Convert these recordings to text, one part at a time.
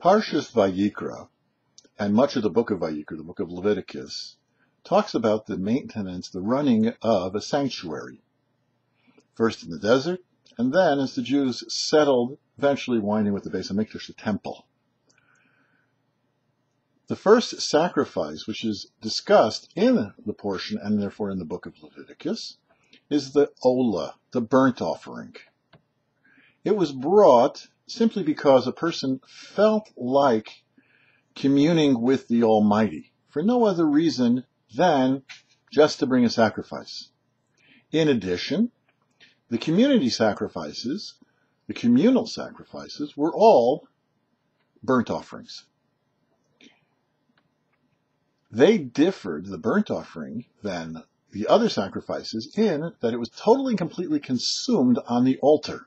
Parshas Vayikra, and much of the book of Vayikra, the book of Leviticus, talks about the maintenance, the running of a sanctuary. First in the desert, and then as the Jews settled, eventually winding with the Beis HaMikdash, the temple. The first sacrifice, which is discussed in the portion, and therefore in the book of Leviticus, is the Olah, the burnt offering. It was brought simply because a person felt like communing with the Almighty, for no other reason than just to bring a sacrifice. In addition, the community sacrifices, the communal sacrifices, were all burnt offerings. They differed, the burnt offering, than the other sacrifices in that it was totally and completely consumed on the altar,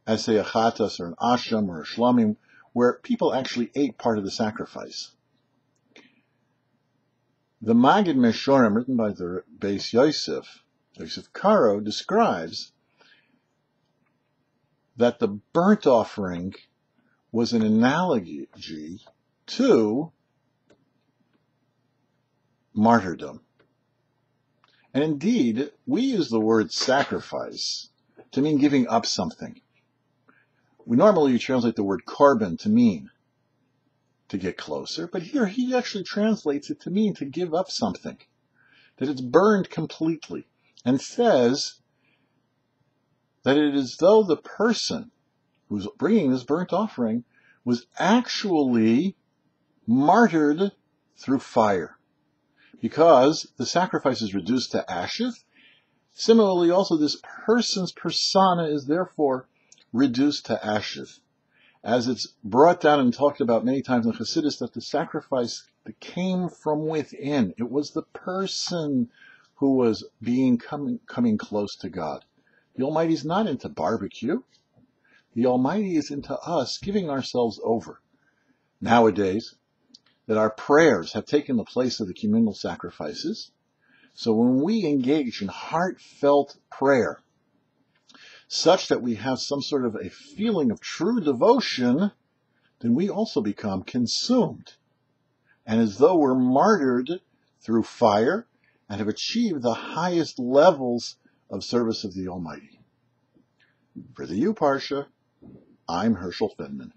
as say a chatas or an asham or a shlamim, where people actually ate part of the sacrifice. The Magid Meshorim, written by the Beis Yosef Karo, describes that the burnt offering was an analogy to martyrdom. And indeed, we use the word sacrifice to mean giving up something. We normally translate the word korban to mean to get closer, but here he actually translates it to mean to give up something, that it's burned completely, and says that it is as though the person who's bringing this burnt offering was actually martyred through fire, because the sacrifice is reduced to ashes. Similarly, also this person's persona is therefore reduced to ashes, as it's brought down and talked about many times in Chasidic, that the sacrifice that came from within. It was the person who was coming close to God. The Almighty is not into barbecue. The Almighty is into us giving ourselves over. Nowadays, that our prayers have taken the place of the communal sacrifices. So when we engage in heartfelt prayer, such that we have some sort of a feeling of true devotion, then we also become consumed, and as though we're martyred through fire and have achieved the highest levels of service of the Almighty. For the YouParsha, I'm Herschel Finman.